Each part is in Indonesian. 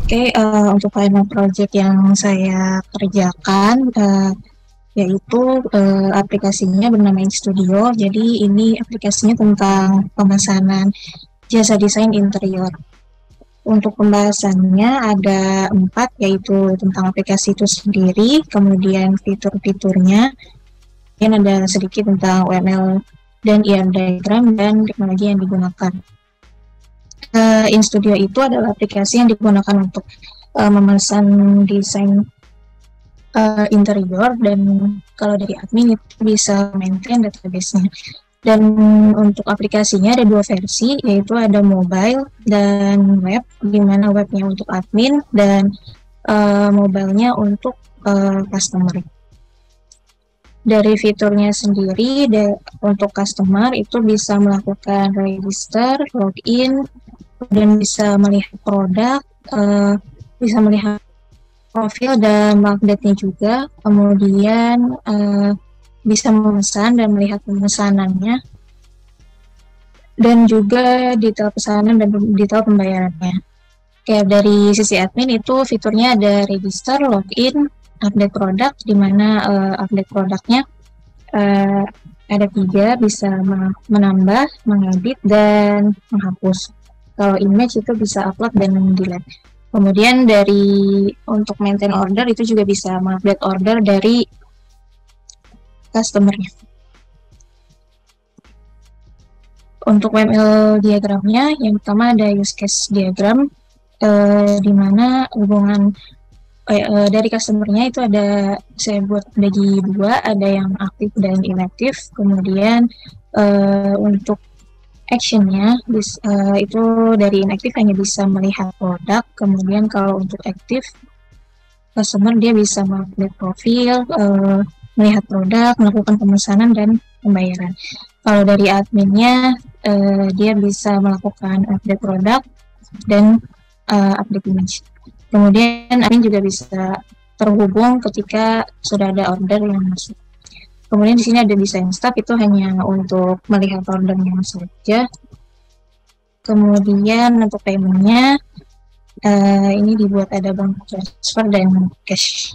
Untuk final project yang saya kerjakan yaitu aplikasinya bernama InStudio. Jadi ini aplikasinya tentang pemesanan jasa desain interior. Untuk pembahasannya ada 4, yaitu tentang aplikasi itu sendiri, kemudian fitur-fiturnya, dan ada sedikit tentang UML dan IR diagram dan teknologi yang digunakan. InStudio itu adalah aplikasi yang digunakan untuk memesan desain interior, dan kalau dari admin itu bisa maintain database-nya. Dan untuk aplikasinya ada 2 versi, yaitu ada mobile dan web, di mana webnya untuk admin dan mobile-nya untuk customer. Dari fiturnya sendiri, untuk customer itu bisa melakukan register, login, dan bisa melihat produk, bisa melihat profil dan update-nya juga, kemudian bisa memesan dan melihat pemesanannya, dan juga detail pesanan dan detail pembayarannya. Kayak dari sisi admin itu fiturnya ada register, login, update produk, di mana update produknya ada 3, bisa menambah, mengedit, dan menghapus. Kalau image itu bisa upload dan delete. Kemudian untuk maintain order itu juga bisa mengupdate order dari customer-nya. Untuk UML diagramnya, yang pertama ada use case diagram, di mana hubungan dari customer-nya itu saya buat bagi 2, ada yang aktif dan inaktif. Kemudian untuk action-nya itu dari inaktif hanya bisa melihat produk, kemudian kalau untuk aktif customer dia bisa mengupdate profil, melihat produk, melakukan pemesanan dan pembayaran. Kalau dari adminnya dia bisa melakukan update produk dan update image. Kemudian admin juga bisa terhubung ketika sudah ada order yang masuk. Kemudian di sini ada design step, itu hanya untuk melihat ordernya saja. Kemudian untuk payment-nya ini dibuat ada bank transfer dan cash.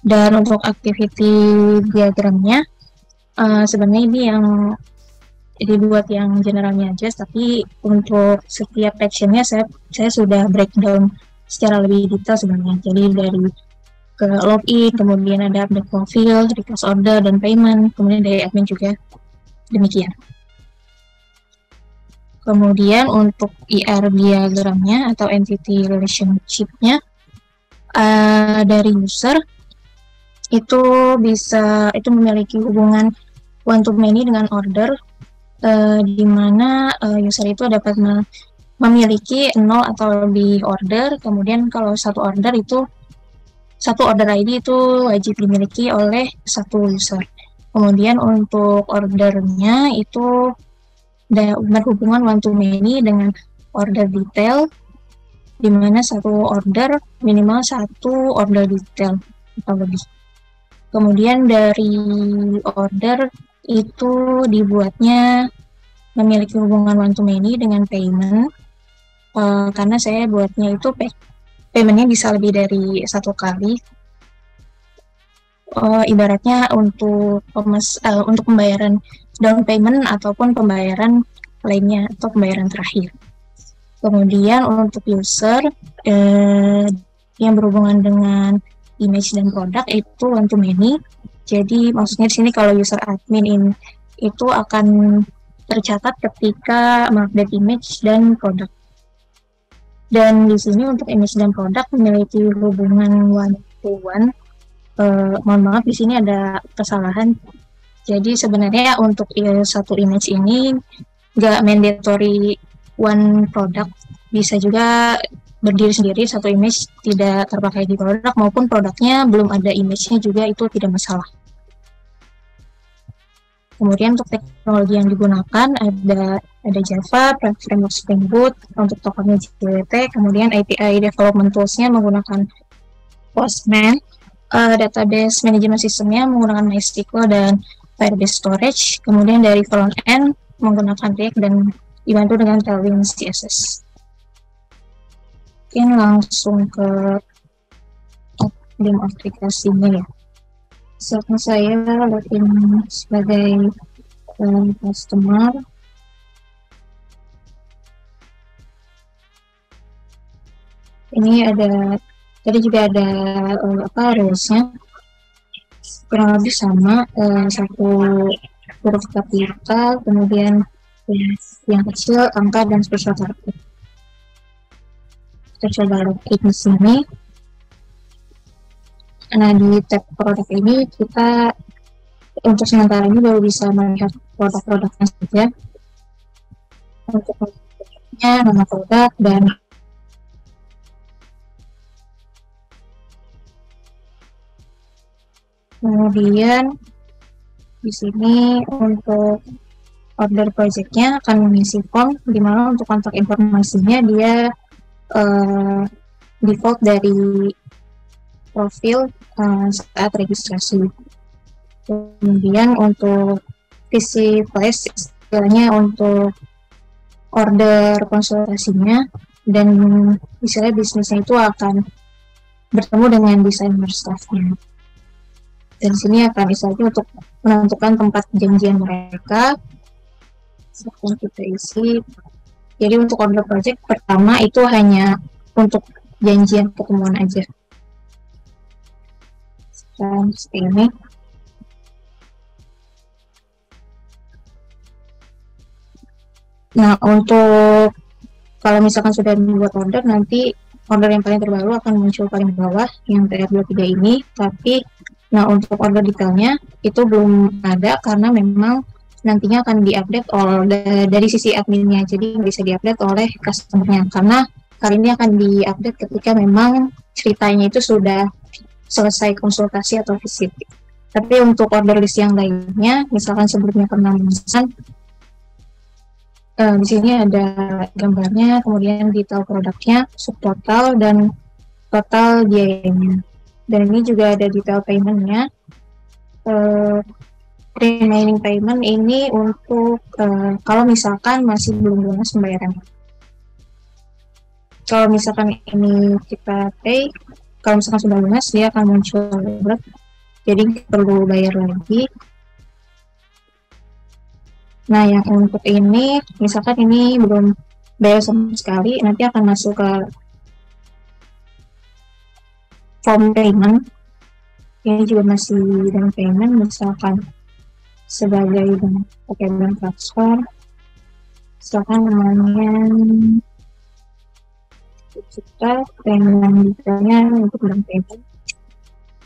Dan untuk activity diagramnya sebenarnya ini yang dibuat yang generalnya aja, tapi untuk setiap actionnya saya sudah breakdown secara lebih detail sebenarnya. Jadi dari ke login, kemudian ada update profil, request order, dan payment, kemudian dari admin juga demikian. Kemudian untuk IR diagramnya atau entity relationship-nya dari user itu memiliki hubungan one to many dengan order, di mana user itu dapat memiliki 0 atau lebih order. Kemudian kalau satu order ID itu wajib dimiliki oleh satu user. Kemudian untuk ordernya itu berhubungan one to many dengan order detail, di mana satu order minimal satu order detail atau lebih. Kemudian dari order itu dibuatnya memiliki hubungan one to many dengan payment, karena saya buatnya itu payment-nya bisa lebih dari 1 kali. Ibaratnya untuk pembayaran down payment ataupun pembayaran lainnya atau pembayaran terakhir. Kemudian untuk user yang berhubungan dengan image dan produk itu one to many. Jadi maksudnya di sini kalau user admin itu akan tercatat ketika mengupdate image dan produk. Dan di sini untuk image dan produk memiliki hubungan one to one. Mohon maaf, di sini ada kesalahan. Jadi sebenarnya untuk satu image ini nggak mandatory one product, bisa juga berdiri sendiri satu image tidak terpakai di produk, maupun produknya belum ada image-nya juga itu tidak masalah. Kemudian untuk teknologi yang digunakan ada Java, framework Spring Boot, untuk tokennya JWT, kemudian API development tools-nya menggunakan Postman, database management system-nya menggunakan MySQL dan Firebase Storage, kemudian dari front end menggunakan React dan dibantu dengan Tailwind CSS. Mungkin langsung ke link aplikasinya ya. Misalkan saya login sebagai customer. Ini tadi juga ada rulesnya, kurang lebih sama, satu huruf kapital, kemudian yang kecil, angka, dan special character. Kita coba login di sini. Nah, di tab produk ini kita untuk sementara ini baru bisa melihat produk-produknya saja. Untuk produknya, nama produk, dan kemudian di sini untuk order project-nya akan mengisi form, di mana untuk kontak informasinya dia default dari profil saat registrasi. Kemudian untuk visi flash istilahnya untuk order konsultasinya, dan misalnya bisnisnya itu akan bertemu dengan desainer staffnya. Dan sini akan istilahnya untuk menentukan tempat janjian mereka. Sekarang kita isi. Jadi untuk order project pertama itu hanya untuk janjian ketemuan aja. Sekarang seperti ini. Nah, untuk kalau misalkan sudah membuat order, nanti order yang paling terbaru akan muncul paling bawah, yang TR23 ini. Tapi, nah untuk order detailnya itu belum ada karena memang nantinya akan diupdate dari sisi adminnya, jadi bisa diupdate oleh customer-nya. Karena kali ini akan diupdate ketika memang ceritanya itu sudah selesai konsultasi atau visit. Tapi untuk order list yang lainnya, misalkan sebelumnya pernah memesan, di sini ada gambarnya, kemudian detail produknya, subtotal, dan total biayanya. Dan ini juga ada detail payment-nya. Remaining payment ini untuk kalau misalkan masih belum lunas pembayarannya. Kalau misalkan ini kita pay, kalau misalkan sudah lunas, dia akan muncul alert, jadi perlu bayar lagi. Nah, yang untuk ini, misalkan ini belum bayar sama sekali, nanti akan masuk ke form payment. Ini juga masih down payment, misalkan sebagai pakai bank transfer, misalkan namanya kita payment detailnya untuk down payment,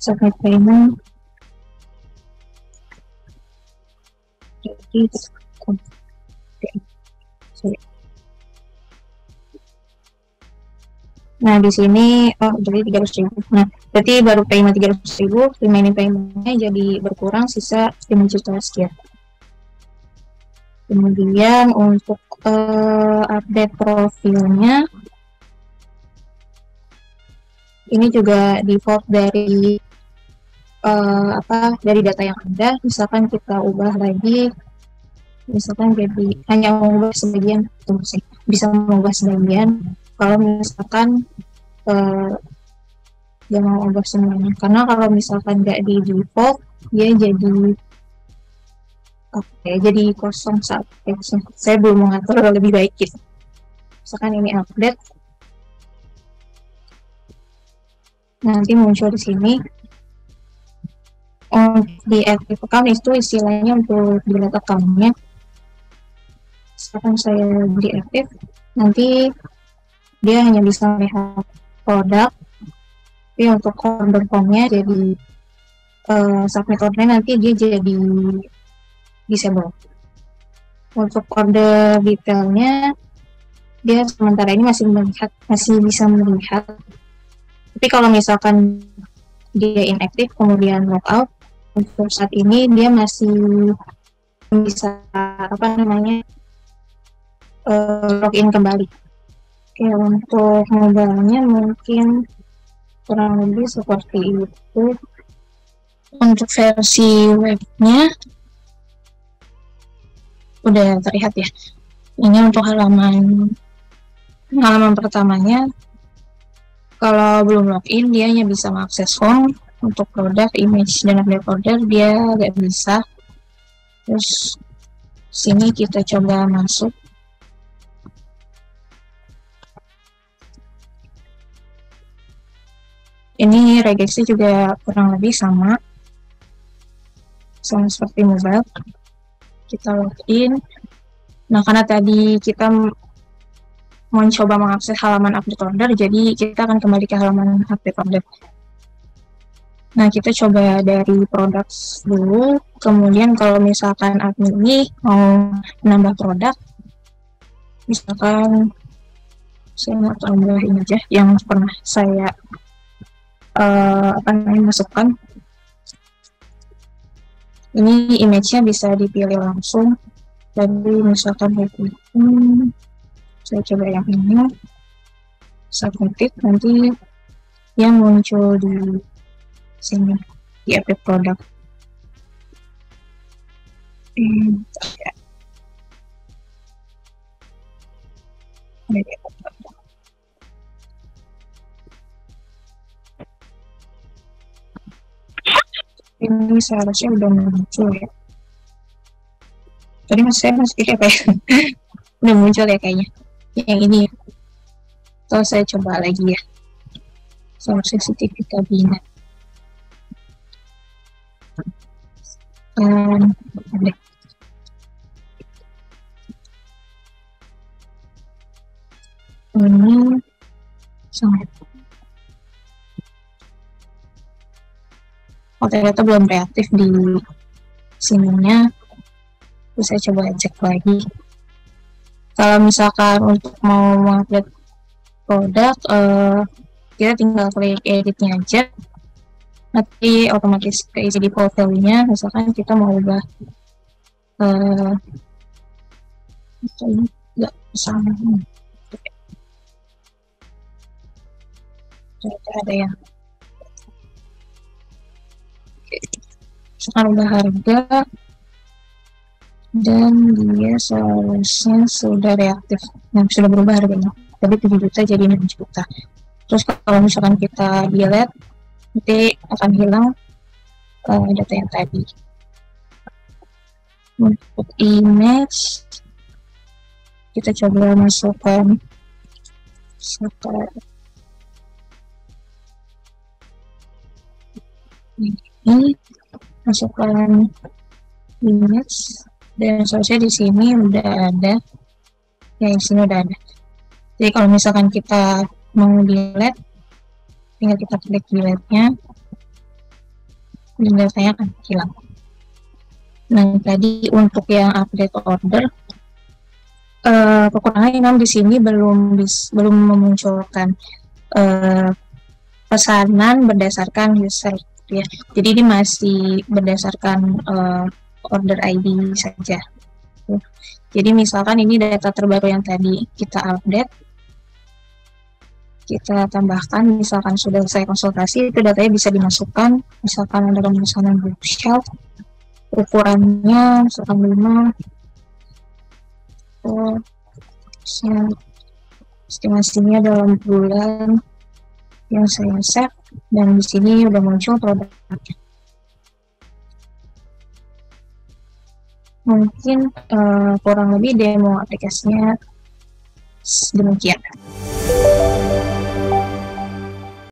submit payment, jadi nah di sini jadi 300.000. Nah, berarti baru payment 300.000, remaining payment-nya jadi berkurang, sisa 5 juta sekian. Kemudian untuk update profilnya, ini juga default dari dari data yang ada. Misalkan kita ubah lagi, misalkan jadi hanya mengubah sebagian, bisa mengubah sebagian. Kalau misalkan dia mau ubah semuanya, karena kalau misalkan nggak di default, dia jadi kosong saat teksnya. Saya belum mengatur lebih baik gitu. Misalkan ini update, nanti muncul di sini. Di active account itu istilahnya untuk dilihat account-nya. Misalkan saya deactive, nanti dia hanya bisa melihat produk, tapi untuk order form-nya jadi submit order nanti dia jadi disable. Untuk order detailnya dia sementara ini masih bisa melihat. Tapi kalau misalkan dia inactive kemudian logout, untuk saat ini dia masih bisa login kembali. Oke, untuk mobile-nya mungkin kurang lebih seperti itu. Untuk versi webnya udah terlihat ya. Ini untuk halaman pertamanya. Kalau belum login, dia hanya bisa mengakses form. Untuk produk, image, dan update order, dia nggak bisa. Terus, sini kita coba masuk. Ini regeksi juga kurang lebih sama seperti mobile. Kita login. Nah, karena tadi kita mencoba mengakses halaman update order, jadi kita akan kembali ke halaman update order. Nah, kita coba dari produk dulu, kemudian kalau misalkan admin ini mau menambah produk, misalkan saya mau tambahin aja yang pernah saya masukkan. Ini image-nya bisa dipilih langsung. Jadi misalkan saya coba yang ini, submit, nanti yang muncul di sini di update produk. Ini seharusnya udah muncul ya. Tadi saya masih apa ya? Udah muncul ya kayaknya. Yang ini. Atau saya coba lagi ya. Soal CCTV kabinet. Ada. Ini sangat. Oh, ternyata belum reaktif di sininya. Terus saya coba cek lagi. Kalau misalkan untuk mau mengupdate produk, kita tinggal klik editnya aja. Nanti otomatis keisi di profilnya. Misalkan kita mau ubah nggak sama. Ternyata ada yang misalkan ubah harga dan dia seharusnya sudah reaktif, yang sudah berubah harganya. Tapi 7 juta jadi 6 juta. Terus kalau misalkan kita delete, nanti akan hilang data yang tadi. Untuk image, kita coba masukkan ini, masukkan image, dan seharusnya di sini udah ada, ya di sini udah ada. Jadi kalau misalkan kita mau delete, tinggal kita klik delete-nya, dan datanya akan hilang. Nah, tadi untuk yang update order, kekurangannya di sini belum memunculkan pesanan berdasarkan user ya. Jadi ini masih berdasarkan order ID saja. Jadi misalkan ini data terbaru yang tadi kita update, kita tambahkan, misalkan sudah saya konsultasi, itu datanya bisa dimasukkan. Misalkan ada pemesanan bookshelf, ukurannya misalkan 5, estimasinya dalam bulan yang saya save, dan di sini udah muncul produknya. Mungkin kurang lebih demo aplikasinya demikian.